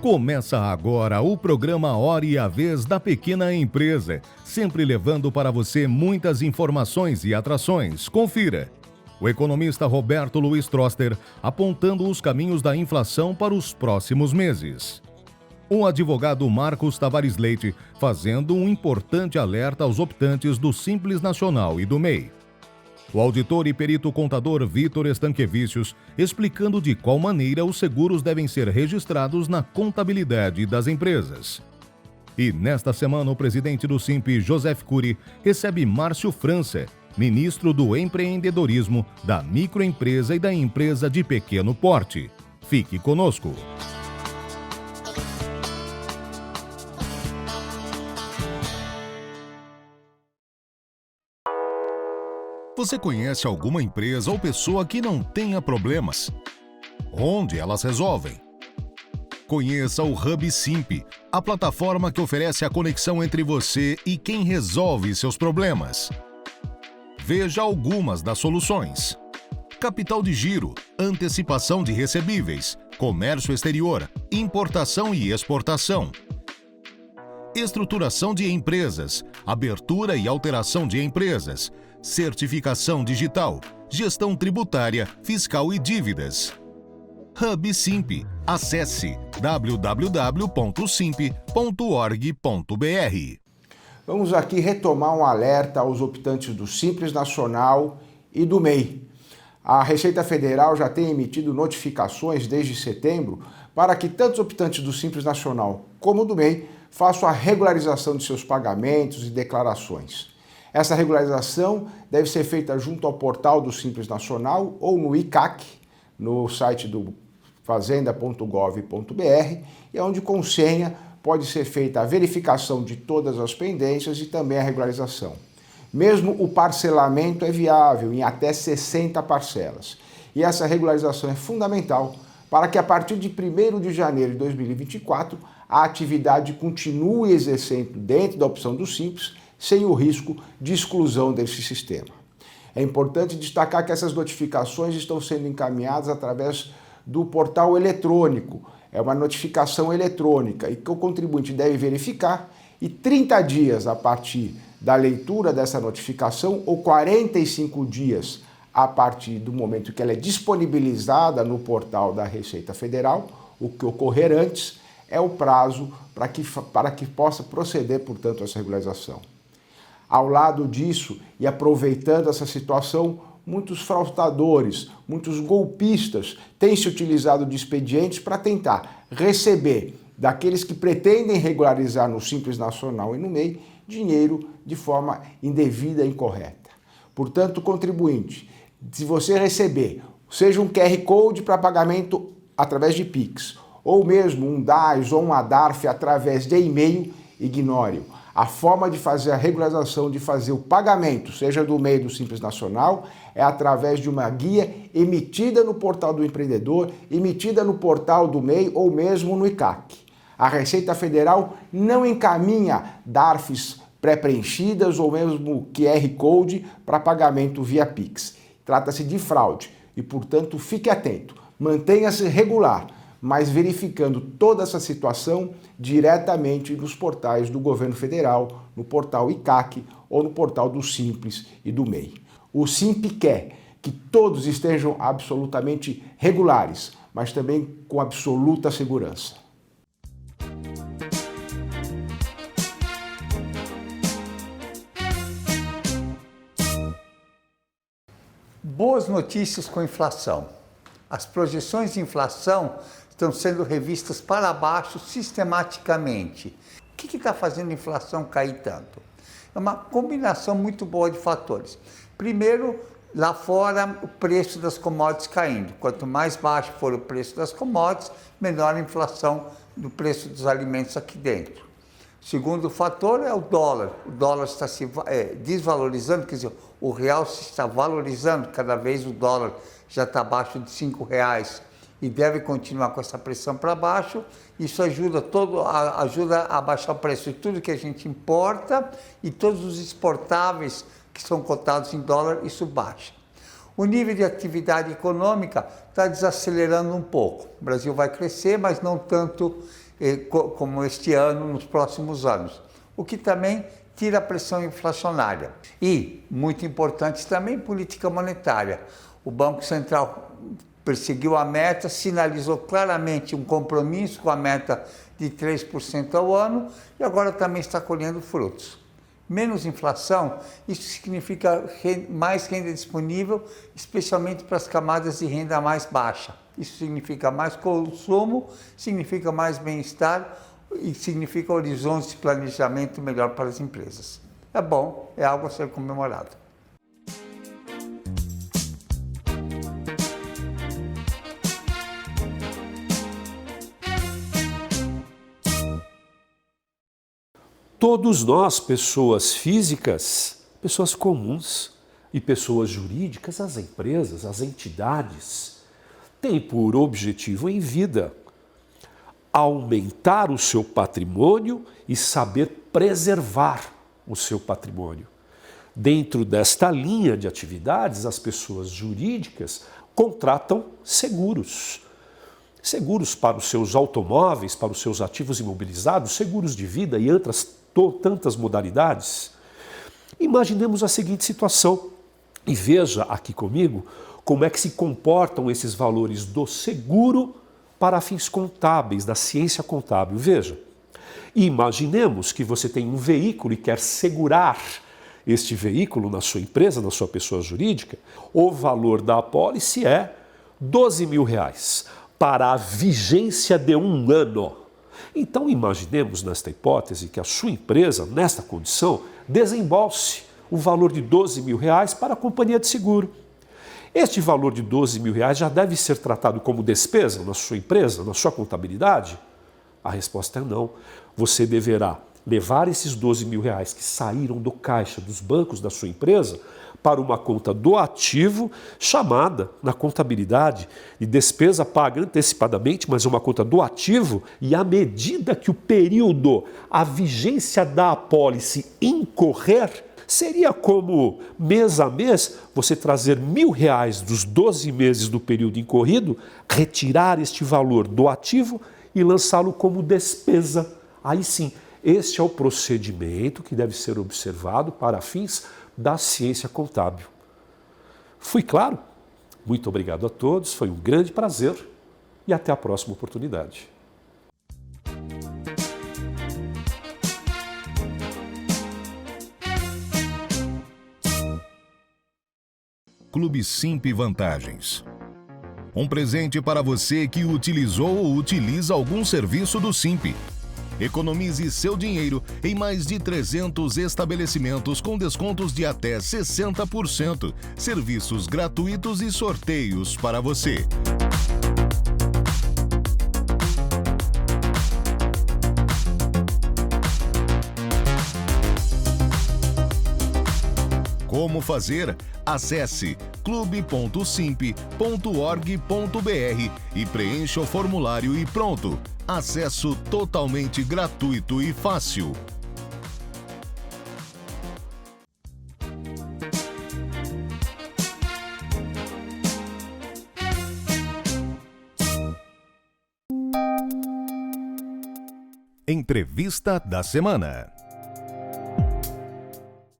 Começa agora o programa Hora e a Vez da Pequena Empresa, sempre levando para você muitas informações e atrações. Confira. O economista Roberto Luiz Troster apontando os caminhos da inflação para os próximos meses. O advogado Marcos Tavares Leite fazendo um importante alerta aos optantes do Simples Nacional e do MEI. O auditor e perito contador Vitor Estanquevicius explicando de qual maneira os seguros devem ser registrados na contabilidade das empresas. E nesta semana o presidente do Simp, Joseph Cury, recebe Márcio França, ministro do Empreendedorismo, da Microempresa e da Empresa de Pequeno Porte. Fique conosco. Você conhece alguma empresa ou pessoa que não tenha problemas? Onde elas resolvem? Conheça o Hub Simp, a plataforma que oferece a conexão entre você e quem resolve seus problemas. Veja algumas das soluções: capital de giro, antecipação de recebíveis, comércio exterior, importação e exportação, estruturação de empresas, abertura e alteração de empresas, certificação digital, gestão tributária, fiscal e dívidas. Hub Simp. Acesse www.simp.org.br. Vamos aqui retomar um alerta aos optantes do Simples Nacional e do MEI. A Receita Federal já tem emitido notificações desde setembro para que tanto os optantes do Simples Nacional como do MEI façam a regularização de seus pagamentos e declarações. Essa regularização deve ser feita junto ao portal do Simples Nacional ou no ICAC, no site do fazenda.gov.br, e onde com senha pode ser feita a verificação de todas as pendências e também a regularização. Mesmo o parcelamento é viável em até 60 parcelas. E essa regularização é fundamental para que a partir de 1º de janeiro de 2024 a atividade continue exercendo dentro da opção do Simples, sem o risco de exclusão desse sistema. É importante destacar que essas notificações estão sendo encaminhadas através do portal eletrônico. É uma notificação eletrônica e que o contribuinte deve verificar, e 30 dias a partir da leitura dessa notificação ou 45 dias a partir do momento que ela é disponibilizada no portal da Receita Federal, o que ocorrer antes é o prazo para que possa proceder, portanto, essa regularização. Ao lado disso, e aproveitando essa situação, muitos fraudadores, muitos golpistas têm se utilizado de expedientes para tentar receber daqueles que pretendem regularizar no Simples Nacional e no MEI dinheiro de forma indevida e incorreta. Portanto, contribuinte, se você receber, seja um QR Code para pagamento através de Pix, ou mesmo um DAS ou um ADARF através de e-mail, ignore-o. A forma de fazer a regularização, de fazer o pagamento, seja do MEI do Simples Nacional, é através de uma guia emitida no portal do empreendedor, emitida no portal do MEI ou mesmo no ICAC. A Receita Federal não encaminha DARFs pré-preenchidas ou mesmo QR Code para pagamento via Pix. Trata-se de fraude e, portanto, fique atento. Mantenha-se regular, mas verificando toda essa situação diretamente nos portais do governo federal, no portal ICAC ou no portal do Simples e do MEI. O Simp quer que todos estejam absolutamente regulares, mas também com absoluta segurança. Boas notícias com inflação. As projeções de inflação estão sendo revistas para baixo sistematicamente. O que está fazendo a inflação cair tanto? É uma combinação muito boa de fatores. Primeiro, lá fora, o preço das commodities caindo. Quanto mais baixo for o preço das commodities, menor a inflação do preço dos alimentos aqui dentro. Segundo fator é o dólar. O dólar está se desvalorizando, quer dizer, o real se está valorizando, cada vez o dólar já está abaixo de R$5 e deve continuar com essa pressão para baixo. Isso ajuda a baixar o preço de tudo que a gente importa e todos os exportáveis que são cotados em dólar, isso baixa. O nível de atividade econômica está desacelerando um pouco. O Brasil vai crescer, mas não tanto como este ano, nos próximos anos, o que também tira a pressão inflacionária. E, muito importante também, política monetária. O Banco Central perseguiu a meta, sinalizou claramente um compromisso com a meta de 3% ao ano e agora também está colhendo frutos. Menos inflação, isso significa mais renda disponível, especialmente para as camadas de renda mais baixa. Isso significa mais consumo, significa mais bem-estar e significa horizontes de planejamento melhor para as empresas. É bom, é algo a ser comemorado. Todos nós, pessoas físicas, pessoas comuns e pessoas jurídicas, as empresas, as entidades, têm por objetivo em vida aumentar o seu patrimônio e saber preservar o seu patrimônio. Dentro desta linha de atividades, as pessoas jurídicas contratam seguros. Seguros para os seus automóveis, para os seus ativos imobilizados, seguros de vida e outras tantas modalidades. Imaginemos a seguinte situação e veja aqui comigo como é que se comportam esses valores do seguro para fins contábeis, da ciência contábil. Veja, imaginemos que você tem um veículo e quer segurar este veículo na sua empresa, na sua pessoa jurídica. O valor da apólice é R$12.000 para a vigência de 1 ano. Então imaginemos nesta hipótese que a sua empresa, nesta condição, desembolse o valor de R$12.000 para a companhia de seguro. Este valor de R$12.000 já deve ser tratado como despesa na sua empresa, na sua contabilidade? A resposta é não. Você deverá levar esses R$12.000 que saíram do caixa dos bancos da sua empresa para uma conta do ativo, chamada na contabilidade de despesa paga antecipadamente, mas uma conta do ativo, e à medida que o período, a vigência da apólice incorrer, seria como mês a mês você trazer R$1.000 dos 12 meses do período incorrido, retirar este valor do ativo e lançá-lo como despesa. Aí sim, este é o procedimento que deve ser observado para fins da ciência contábil. Fui claro? Muito obrigado a todos, foi um grande prazer e até a próxima oportunidade. Clube Simp Vantagens. Um presente para você que utilizou ou utiliza algum serviço do Simp. Economize seu dinheiro em mais de 300 estabelecimentos com descontos de até 60%, serviços gratuitos e sorteios para você. Como fazer? Acesse clube.simp.org.br e preencha o formulário e pronto! Acesso totalmente gratuito e fácil. Entrevista da semana.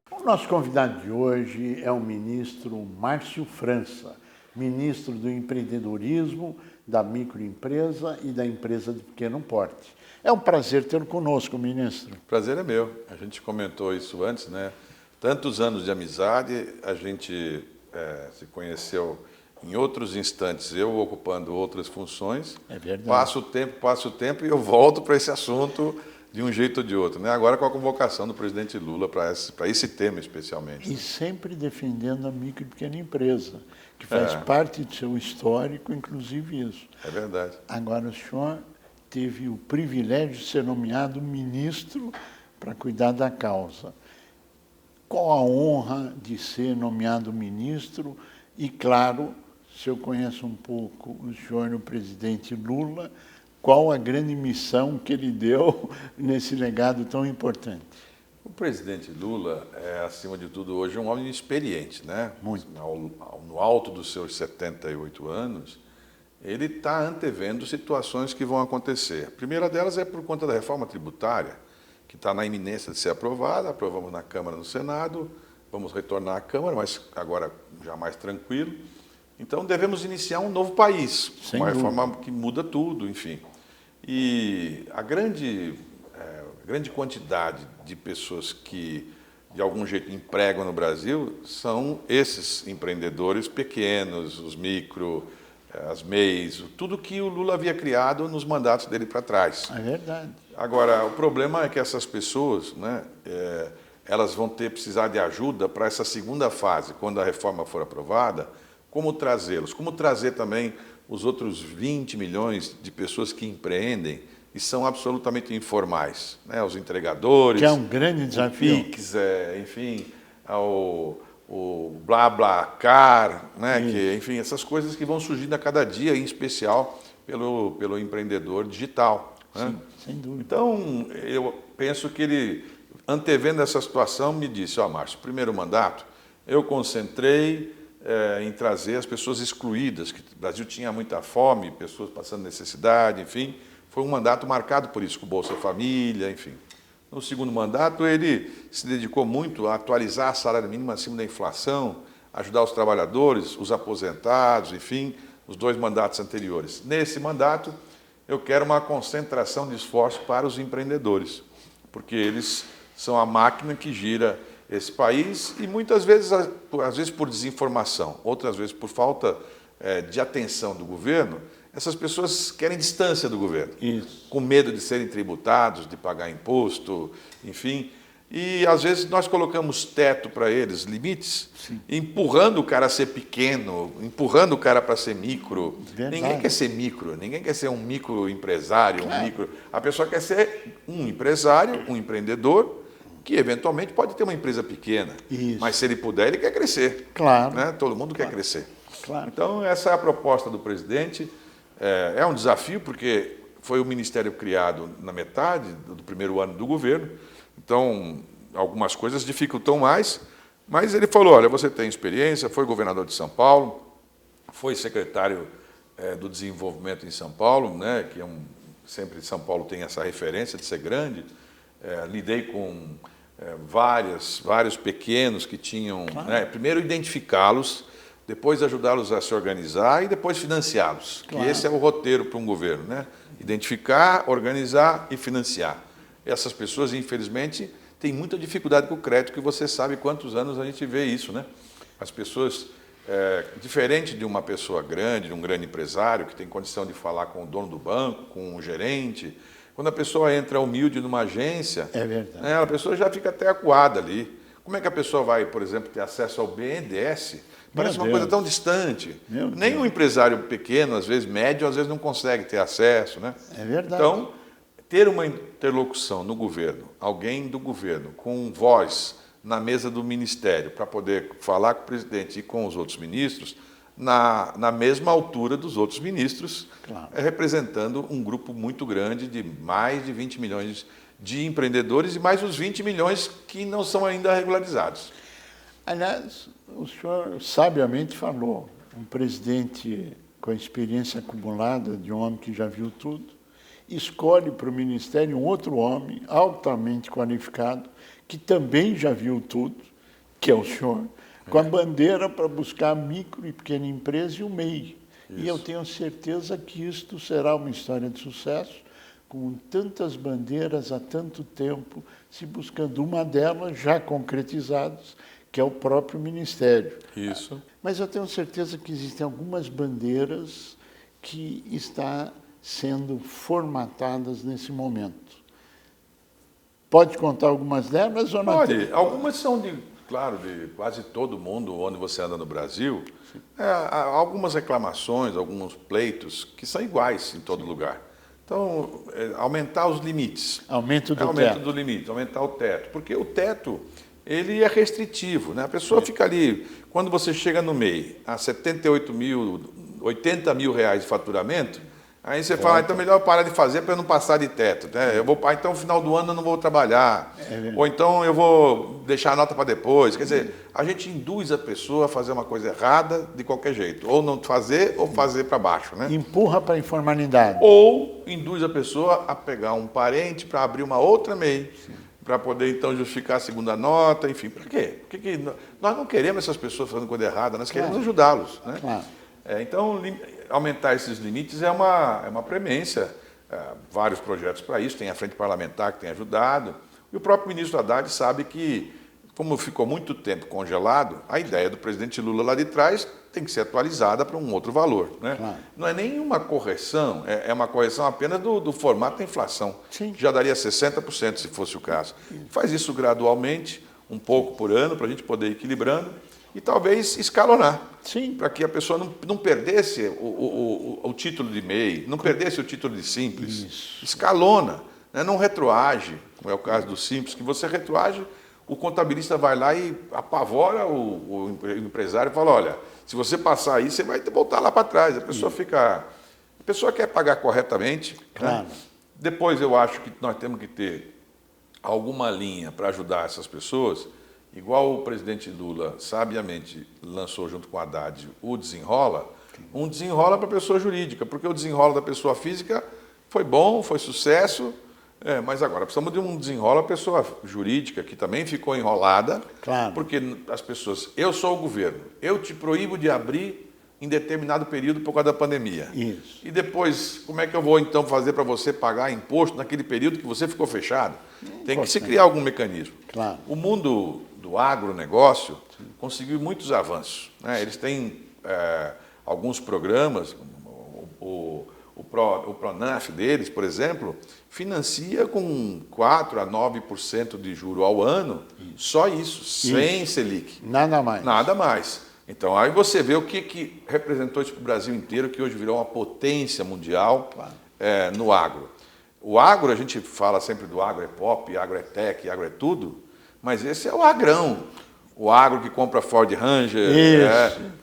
O nosso convidado de hoje é o ministro Márcio França, ministro do Empreendedorismo, da microempresa e da empresa de pequeno porte. É um prazer tê-lo conosco, ministro. Prazer é meu. A gente comentou isso antes, né? Tantos anos de amizade, a gente se conheceu em outros instantes, eu ocupando outras funções. É verdade. Passa o tempo e eu volto para esse assunto de um jeito ou de outro, né? Agora com a convocação do presidente Lula para esse tema especialmente. E sempre defendendo a micro e pequena empresa, que faz parte do seu histórico, inclusive isso. É verdade. Agora o senhor teve o privilégio de ser nomeado ministro para cuidar da causa. Qual a honra de ser nomeado ministro? E, claro, se eu conheço um pouco o senhor e o presidente Lula, qual a grande missão que ele deu nesse legado tão importante? O presidente Lula é, acima de tudo, hoje um homem experiente, né? Muito. No alto dos seus 78 anos, ele está antevendo situações que vão acontecer. A primeira delas é por conta da reforma tributária, que está na iminência de ser aprovada, aprovamos na Câmara e no Senado, vamos retornar à Câmara, mas agora já mais tranquilo. Então devemos iniciar um novo país, uma reforma que muda tudo, enfim. E a grande quantidade de pessoas que de algum jeito empregam no Brasil são esses empreendedores pequenos, os micro, as MEIs, tudo que o Lula havia criado nos mandatos dele para trás. É verdade. Agora, o problema é que essas pessoas, né, elas vão precisar de ajuda para essa segunda fase, quando a reforma for aprovada, como trazê-los, como trazer também os outros 20 milhões de pessoas que empreendem e são absolutamente informais, né, os entregadores, que é um grande desafio. O Pix, enfim, o BlaBlaCar, né, que, enfim, essas coisas que vão surgindo a cada dia, em especial pelo empreendedor digital. Né? Sim, sem dúvida. Então, eu penso que ele, antevendo essa situação, me disse, Márcio, primeiro mandato, eu concentrei em trazer as pessoas excluídas, que o Brasil tinha muita fome, pessoas passando necessidade, enfim, foi um mandato marcado por isso, com o Bolsa Família, enfim. No segundo mandato, ele se dedicou muito a atualizar a salário mínimo acima da inflação, ajudar os trabalhadores, os aposentados, enfim, os 2 mandatos anteriores. Nesse mandato, eu quero uma concentração de esforço para os empreendedores, porque eles são a máquina que gira esse país e muitas vezes, às vezes por desinformação, outras vezes por falta de atenção do governo, essas pessoas querem distância do governo, com medo de serem tributados, de pagar imposto, enfim. E, às vezes, nós colocamos teto para eles, limites, empurrando o cara a ser pequeno, empurrando o cara para ser micro. Verdade. Ninguém quer ser micro, ninguém quer ser um microempresário, um micro. A pessoa quer ser um empresário, um empreendedor, que, eventualmente, pode ter uma empresa pequena. Isso. Mas, se ele puder, ele quer crescer. Claro. Né? Todo mundo quer crescer. Claro. Então, essa é a proposta do presidente. É um desafio, porque foi o ministério criado na metade do primeiro ano do governo, então algumas coisas dificultam mais, mas ele falou, olha, você tem experiência, foi governador de São Paulo, foi secretário do desenvolvimento em São Paulo, né, que sempre São Paulo tem essa referência de ser grande, lidei com vários pequenos que tinham, Claro. Né, primeiro identificá-los, depois ajudá-los a se organizar e depois financiá-los. Claro. Que esse é o roteiro para um governo, né? Identificar, organizar e financiar. Essas pessoas, infelizmente, têm muita dificuldade com o crédito, que você sabe quantos anos a gente vê isso, né? As pessoas, diferente de uma pessoa grande, de um grande empresário, que tem condição de falar com o dono do banco, com o gerente, quando a pessoa entra humilde numa agência, É verdade. né, a pessoa já fica até acuada ali. Como é que a pessoa vai, por exemplo, ter acesso ao BNDES? Parece uma coisa tão distante. Nem um empresário pequeno, às vezes médio, às vezes não consegue ter acesso, né? É verdade. Então, ter uma interlocução no governo, alguém do governo com voz na mesa do ministério para poder falar com o presidente e com os outros ministros, na mesma altura dos outros ministros, Claro. Representando um grupo muito grande de mais de 20 milhões de empreendedores e mais os 20 milhões que não são ainda regularizados. Aliás, o senhor sabiamente falou, um presidente com experiência acumulada, de um homem que já viu tudo, escolhe para o ministério um outro homem altamente qualificado, que também já viu tudo, que é o senhor, com a bandeira para buscar a micro e pequena empresa e o MEI. Isso. E eu tenho certeza que isto será uma história de sucesso, com tantas bandeiras há tanto tempo, se buscando uma delas já concretizadas, que é o próprio Ministério. Isso. Mas eu tenho certeza que existem algumas bandeiras que estão sendo formatadas nesse momento. Pode contar algumas delas ou não? Pode. Algumas são, claro, de quase todo mundo, onde você anda no Brasil. Há algumas reclamações, alguns pleitos que são iguais em todo lugar. Então, aumentar os limites. Aumento do Aumento do limite, aumentar o teto. Porque o teto, ele é restritivo, né? A pessoa fica ali, quando você chega no MEI, a 78 mil, 80 mil reais de faturamento, Aí você fala, então melhor parar de fazer para eu não passar de teto. Né? Eu vou, então no final do ano eu não vou trabalhar. Ou então eu vou deixar a nota para depois. Quer dizer, a gente induz a pessoa a fazer uma coisa errada de qualquer jeito. Ou não fazer, ou fazer para baixo. Né? Empurra para a informalidade. Ou induz a pessoa a pegar um parente para abrir uma outra MEI, para poder então justificar a segunda nota, enfim. Para quê? Porque nós não queremos essas pessoas fazendo coisa errada, nós queremos ajudá-los. Né? Claro. Então, aumentar esses limites é uma premência. Vários projetos para isso, tem a Frente Parlamentar que tem ajudado. E o próprio ministro Haddad sabe que, como ficou muito tempo congelado, a ideia do presidente Lula lá de trás tem que ser atualizada para um outro valor. Né? Claro. Não é nenhuma correção, é uma correção apenas do formato da inflação, Sim. que já daria 60% se fosse o caso. Faz isso gradualmente, um pouco por ano, para a gente poder ir equilibrando e talvez escalonar. Sim. Para que a pessoa não perdesse o título de MEI, não perdesse o título de Simples. Isso. Escalona, né? Não retroage, como é o caso do Simples, que você retroage, o contabilista vai lá e apavora o empresário e fala, olha, se você passar aí, você vai voltar lá para trás. A pessoa quer pagar corretamente. Claro. Né? Depois eu acho que nós temos que ter alguma linha para ajudar essas pessoas, igual o presidente Lula sabiamente lançou junto com o Haddad o Desenrola, um desenrola para a pessoa jurídica, porque o desenrola da pessoa física foi bom, foi sucesso, mas agora precisamos de um desenrola para a pessoa jurídica, que também ficou enrolada, Claro. porque as pessoas, eu sou o governo, eu te proíbo de abrir em determinado período por causa da pandemia. Isso. E depois, como é que eu vou então fazer para você pagar imposto naquele período que você ficou fechado? Tem que se criar algum mecanismo. Claro. O mundo do agronegócio conseguiu muitos avanços. Né? Eles têm alguns programas, o Pronaf deles, por exemplo, financia com 4% a 9% de juro ao ano, só isso, sem Selic. Nada mais. Nada mais. Então, aí você vê o que representou isso para o Brasil inteiro, que hoje virou uma potência mundial no agro. O agro, a gente fala sempre do agro é pop, agro é tech, agro é tudo, mas esse é o agrão. O agro que compra Ford Ranger,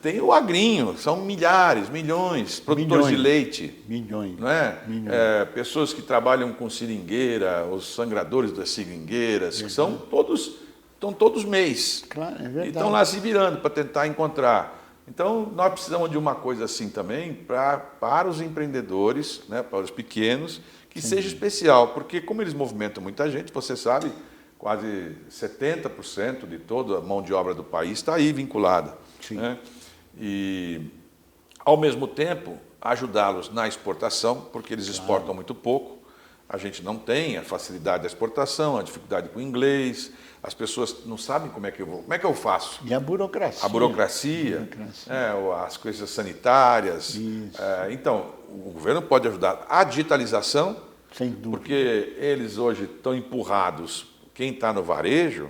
tem o agrinho, são milhares, milhões, produtores de leite. Milhões. Não é? Milhões. Pessoas que trabalham com seringueira, os sangradores das seringueiras, que estão todos mês. Claro, é verdade. E estão lá se virando para tentar encontrar. Então, nós precisamos de uma coisa assim também para os empreendedores, né, para os pequenos, que seja especial, porque como eles movimentam muita gente, você sabe, quase 70% de toda a mão de obra do país está aí vinculada. Né? E, ao mesmo tempo, ajudá-los na exportação, porque eles exportam muito pouco. A gente não tem a facilidade da exportação, a dificuldade com o inglês, as pessoas não sabem como é que eu faço. E a burocracia. A burocracia, as coisas sanitárias. Então, o governo pode ajudar. A digitalização, Sem dúvida. porque eles hoje estão empurrados. Quem está no varejo,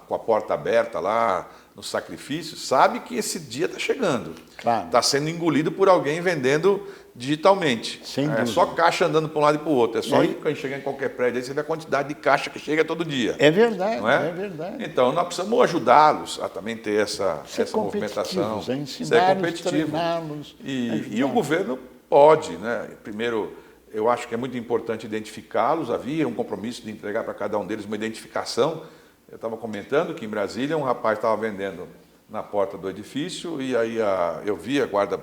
com a porta aberta lá, no sacrifício, sabe que esse dia está chegando. Claro. Está sendo engolido por alguém vendendo digitalmente. Sem É dúvida. só caixa andando para um lado e para o outro. É só ir quando chegar em qualquer prédio, aí você vê a quantidade de caixa que chega todo dia. É verdade, Não é? é verdade. Então, nós precisamos ajudá-los a também ter essa Ser movimentação. competitivos, ensiná-los, treiná-los. E o governo pode, né? Primeiro, eu acho que é muito importante identificá-los. Havia um compromisso de entregar para cada um deles uma identificação. Eu estava comentando que em Brasília um rapaz estava vendendo na porta do edifício e aí eu vi a guarda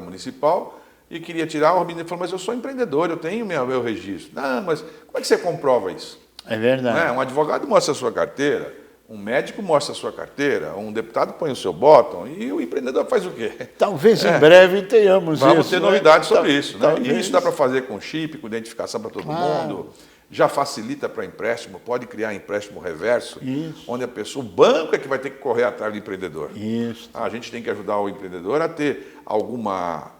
municipal e queria tirar. O menino falou, mas eu sou empreendedor, eu tenho meu registro. Não, mas como é que você comprova isso? É verdade. Um advogado mostra a sua carteira, um médico mostra a sua carteira, um deputado põe o seu bottom e o empreendedor faz o quê? Talvez em breve tenhamos isso. Vamos ter novidades sobre isso. Né? Talvez. E isso dá para fazer com chip, com identificação para todo mundo. Já facilita para empréstimo, pode criar empréstimo reverso, onde o banco é que vai ter que correr atrás do empreendedor. Isso. A gente tem que ajudar o empreendedor a ter alguma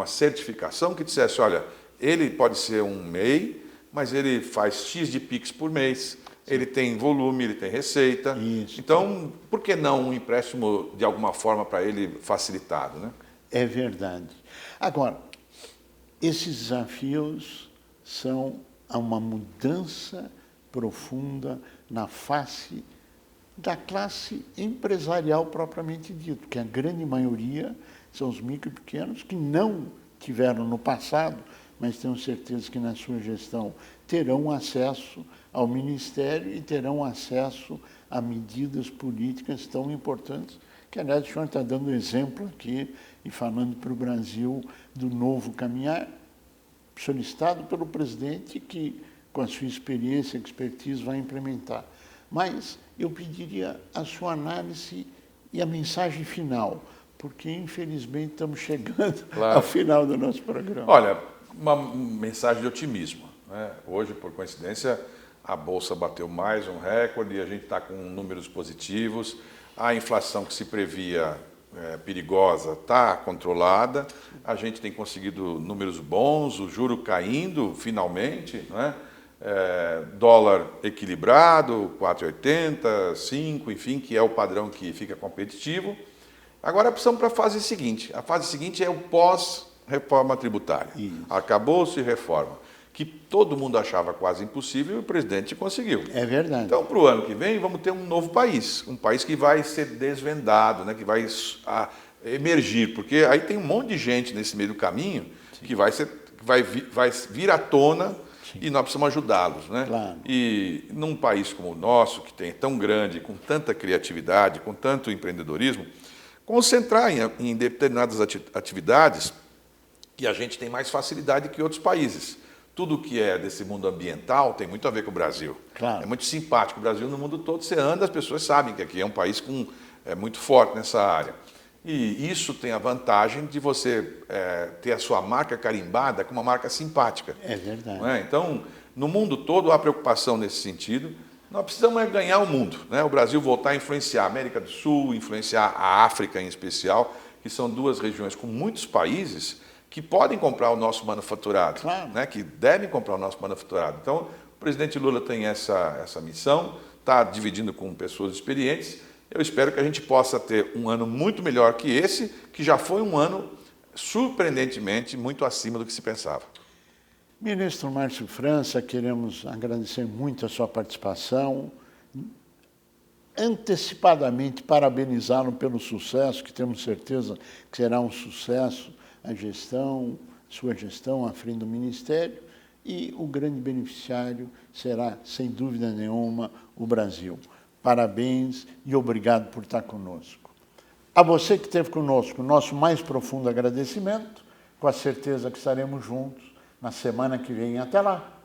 certificação que dissesse, olha, ele pode ser um MEI, mas ele faz X de PIX por mês, ele tem volume, ele tem receita. Isso. Então, por que não um empréstimo de alguma forma para ele facilitado? Né? É verdade. Agora, esses desafios são uma mudança profunda na face da classe empresarial propriamente dito, que a grande maioria são os micro e pequenos que não tiveram no passado, mas tenho certeza que na sua gestão terão acesso ao Ministério e terão acesso a medidas políticas tão importantes, que, aliás, o senhor está dando exemplo aqui e falando para o Brasil do novo caminhar, solicitado pelo presidente, que, com a sua experiência e expertise, vai implementar. Mas eu pediria a sua análise e a mensagem final, porque, infelizmente, estamos chegando ao final do nosso programa. Olha, uma mensagem de otimismo, né? Hoje, por coincidência, a Bolsa bateu mais um recorde e a gente está com números positivos. A inflação que se previa perigosa está controlada. A gente tem conseguido números bons, o juro caindo finalmente, né? Dólar equilibrado, 4,80, 5, enfim, que é o padrão que fica competitivo. Agora precisamos para a fase seguinte. A fase seguinte é o pós-reforma tributária. Acabou-se reforma, que todo mundo achava quase impossível e o presidente conseguiu. É verdade. Então, para o ano que vem, vamos ter um novo país, um país que vai ser desvendado, né, que vai emergir, porque aí tem um monte de gente nesse meio do caminho que vai vir à tona. Sim. E nós precisamos ajudá-los, né? Claro. E num país como o nosso, que tem tão grande, com tanta criatividade, com tanto empreendedorismo, concentrar em determinadas atividades que a gente tem mais facilidade que outros países. Tudo que é desse mundo ambiental tem muito a ver com o Brasil. Claro. É muito simpático. O Brasil, no mundo todo, você anda, as pessoas sabem que aqui é um país muito forte nessa área. E isso tem a vantagem de você ter a sua marca carimbada com uma marca simpática. É verdade. Não é? Então, no mundo todo há preocupação nesse sentido. Nós precisamos ganhar o mundo, né? O Brasil voltar a influenciar a América do Sul, influenciar a África em especial, que são duas regiões com muitos países que podem comprar o nosso manufaturado, claro, né? Que devem comprar o nosso manufaturado. Então, o presidente Lula tem essa missão, está dividindo com pessoas experientes. Eu espero que a gente possa ter um ano muito melhor que esse, que já foi um ano surpreendentemente muito acima do que se pensava. Ministro Márcio França, queremos agradecer muito a sua participação, antecipadamente parabenizá-lo pelo sucesso, que temos certeza que será um sucesso, sua gestão à frente do Ministério, e o grande beneficiário será, sem dúvida nenhuma, o Brasil. Parabéns e obrigado por estar conosco. A você que esteve conosco, nosso mais profundo agradecimento, com a certeza que estaremos juntos na semana que vem. Até lá!